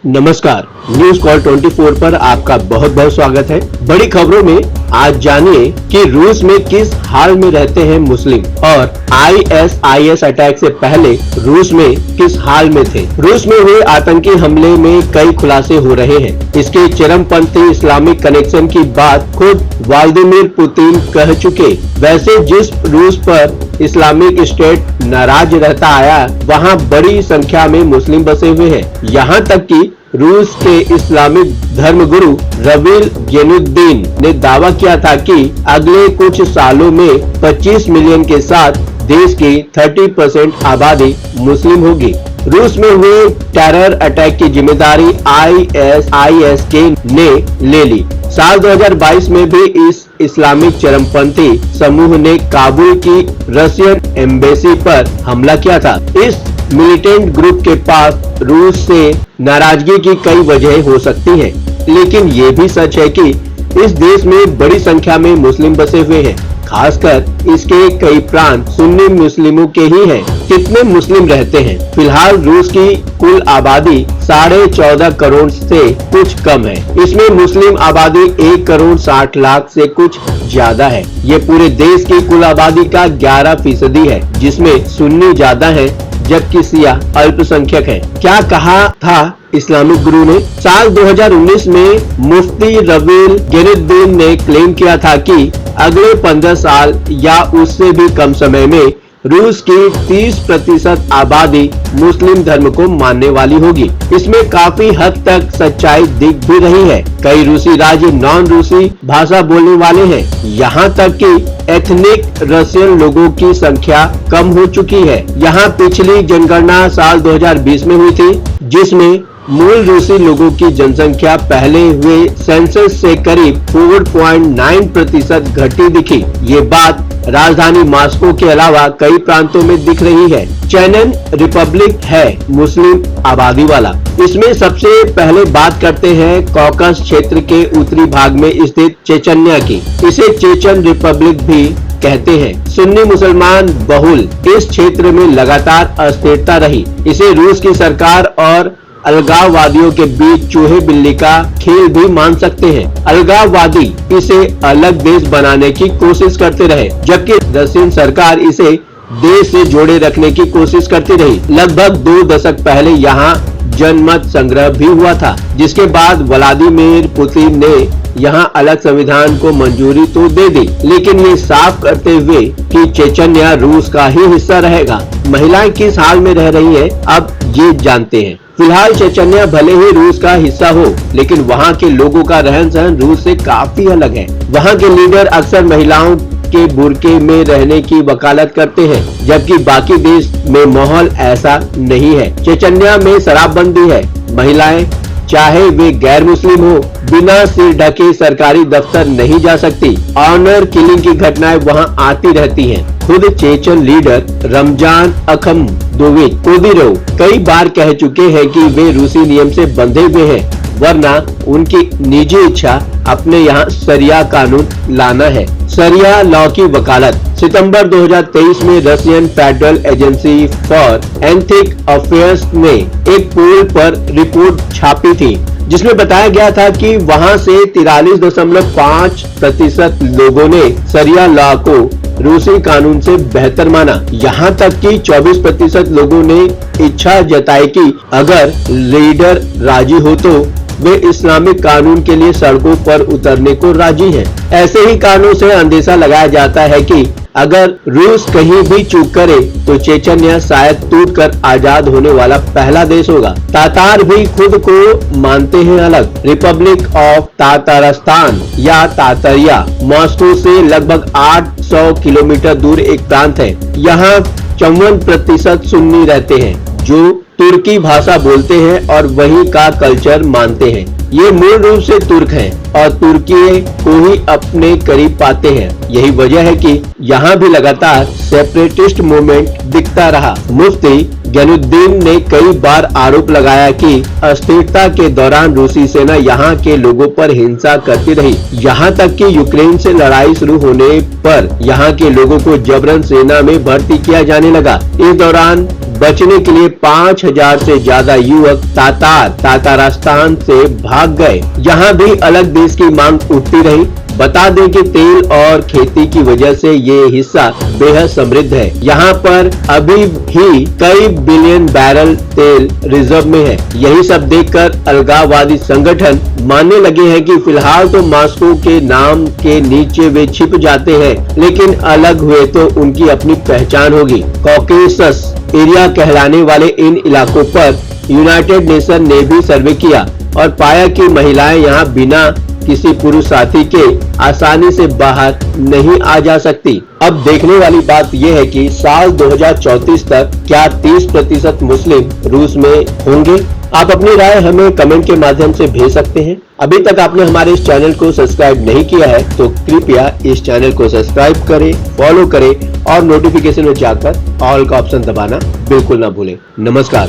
नमस्कार, news call 24 पर आपका बहुत बहुत स्वागत है। बड़ी खबरों में आज जानिए कि रूस में किस हाल में रहते हैं मुस्लिम और ISIS अटैक से पहले रूस में किस हाल में थे। रूस में हुए आतंकी हमले में कई खुलासे हो रहे हैं। इसके चरमपंथी इस्लामिक कनेक्शन की बात खुद व्लादिमीर पुतिन कह चुके। वैसे जिस रूस पर इस्लामिक स्टेट नाराज रहता आया, वहाँ बड़ी संख्या में मुस्लिम बसे हुए हैं। यहाँ तक कि रूस के इस्लामिक धर्मगुरु रवील गेनुद्दीन ने दावा किया था कि अगले कुछ सालों में 25 मिलियन के साथ देश की 30% आबादी मुस्लिम होगी। रूस में हुए टेरर अटैक की जिम्मेदारी ISIS ने ले ली। साल 2022 में भी इस इस्लामिक चरमपंथी समूह ने काबुल की रशियन एम्बेसी पर हमला किया था। इस मिलिटेंट ग्रुप के पास रूस से नाराजगी की कई वजह हो सकती हैं, लेकिन ये भी सच है कि इस देश में बड़ी संख्या में मुस्लिम बसे हुए हैं। खासकर इसके कई प्रांत सुन्नी मुस्लिमों के ही हैं। कितने मुस्लिम रहते हैं? फिलहाल रूस की कुल आबादी 14.5 करोड़ से कुछ कम है। इसमें मुस्लिम आबादी 1 करोड़ 60 लाख से कुछ ज्यादा है। ये पूरे देश की कुल आबादी का 11% है, जिसमें सुन्नी ज्यादा है जबकि शिया अल्पसंख्यक है। क्या कहा था इस्लामिक गुरु ने? साल 2019 में मुफ्ती रवील गेनुद्दीन ने क्लेम किया था कि अगले 15 साल या उससे भी कम समय में रूस की 30% आबादी मुस्लिम धर्म को मानने वाली होगी। इसमें काफी हद तक सच्चाई दिख भी रही है। कई रूसी राज्य नॉन रूसी भाषा बोलने वाले हैं। यहाँ तक कि एथनिक रशियन लोगों की संख्या कम हो चुकी है। यहाँ पिछली जनगणना साल 2020 में हुई थी, जिसमें मूल रूसी लोगों की जनसंख्या पहले हुए सेंसस से करीब 4.9% घटी दिखी। ये बात राजधानी मॉस्को के अलावा कई प्रांतों में दिख रही है। चेचन रिपब्लिक है मुस्लिम आबादी वाला। इसमें सबसे पहले बात करते हैं कॉकस क्षेत्र के उत्तरी भाग में स्थित चेचन्या की। इसे चेचन रिपब्लिक भी कहते हैं। सुन्नी मुसलमान बहुल इस क्षेत्र में लगातार अस्थिरता रही। इसे रूस की सरकार और अलगाववादियों के बीच चूहे बिल्ली का खेल भी मान सकते हैं। अलगाववादी इसे अलग देश बनाने की कोशिश करते रहे, जबकि रशियन सरकार इसे देश से जोड़े रखने की कोशिश करती रही। लगभग 2 दशक पहले यहाँ जनमत संग्रह भी हुआ था, जिसके बाद व्लादिमीर पुतिन ने यहाँ अलग संविधान को मंजूरी तो दे दी, लेकिन ये साफ करते हुए कि चेचन्या रूस का ही हिस्सा रहेगा। महिलाएं किस हाल में रह रही है, अब ये जानते हैं। फिलहाल चेचन्या भले ही रूस का हिस्सा हो, लेकिन वहाँ के लोगों का रहन सहन रूस से काफी अलग है। वहाँ के लीडर अक्सर महिलाओं के बुर्के में रहने की वकालत करते हैं, जबकि बाकी देश में माहौल ऐसा नहीं है। चेचन्या में शराबबंदी है। महिलाएं चाहे वे गैर मुस्लिम हो, बिना सिर ढके सरकारी दफ्तर नहीं जा सकती। ऑनर किलिंग की घटनाएं वहां आती रहती हैं। खुद चेचन लीडर रमजान अखमदोविच कोदिरोव कई बार कह चुके हैं कि वे रूसी नियम से बंधे हुए हैं, वरना उनकी निजी इच्छा अपने यहाँ शरिया कानून लाना है। शरिया लॉ की वकालत। सितंबर 2023 में Russian federal agency for ethic affairs ने एक पोल पर रिपोर्ट छापी थी, जिसमें बताया गया था कि वहां से 43.5% लोगों ने शरिया लॉ को रूसी कानून से बेहतर माना। यहाँ तक कि 24% लोगों ने इच्छा जताई कि अगर लीडर राजी हो तो वे इस्लामिक कानून के लिए सड़कों पर उतरने को राजी हैं। ऐसे ही कानून से अंदेशा लगाया जाता है कि अगर रूस कहीं भी चूक करे तो चेचन्या शायद टूटकर आजाद होने वाला पहला देश होगा। तातार भी खुद को मानते हैं अलग। रिपब्लिक ऑफ तातारस्तान या तातरिया मॉस्को से लगभग 800 किलोमीटर दूर एक प्रांत है। यहाँ 54% सुन्नी रहते हैं, जो तुर्की भाषा बोलते हैं और वहीं का कल्चर मानते हैं। ये मूल रूप से तुर्क हैं और तुर्की को ही अपने करीब पाते हैं। यही वजह है कि यहाँ भी लगातार सेपरेटिस्ट मूवमेंट दिखता रहा। मुफ्ती गेनुद्दीन ने कई बार आरोप लगाया कि अस्थिरता के दौरान रूसी सेना यहाँ के लोगों पर हिंसा करती रही। यहाँ तक कि यूक्रेन से लड़ाई शुरू होने पर यहाँ के लोगों को जबरन सेना में भर्ती किया जाने लगा। इस दौरान बचने के लिए 5000 से ज्यादा युवक तातारास्तान से भाग गए। यहाँ भी अलग देश की मांग उठती रही। बता दें कि तेल और खेती की वजह से ये हिस्सा बेहद समृद्ध है। यहाँ पर अभी भी कई बिलियन बैरल तेल रिजर्व में है। यही सब देखकर अलगाववादी संगठन मानने लगे हैं कि फिलहाल तो मॉस्को के नाम के नीचे वे छिप जाते हैं, लेकिन अलग हुए तो उनकी अपनी पहचान होगी। कॉकेसस एरिया कहलाने वाले इन इलाकों पर यूनाइटेड नेशन ने भी सर्वे किया और पाया कि महिलाएं यहाँ बिना किसी पुरुष साथी के आसानी से बाहर नहीं आ जा सकती। अब देखने वाली बात यह है कि साल 2034 तक क्या 30% मुस्लिम रूस में होंगे। आप अपनी राय हमें कमेंट के माध्यम से भेज सकते हैं। अभी तक आपने हमारे इस चैनल को सब्सक्राइब नहीं किया है तो कृपया इस चैनल को सब्सक्राइब करें, फॉलो करें और नोटिफिकेशन में जाकर ऑल का ऑप्शन दबाना बिल्कुल ना भूलें। नमस्कार।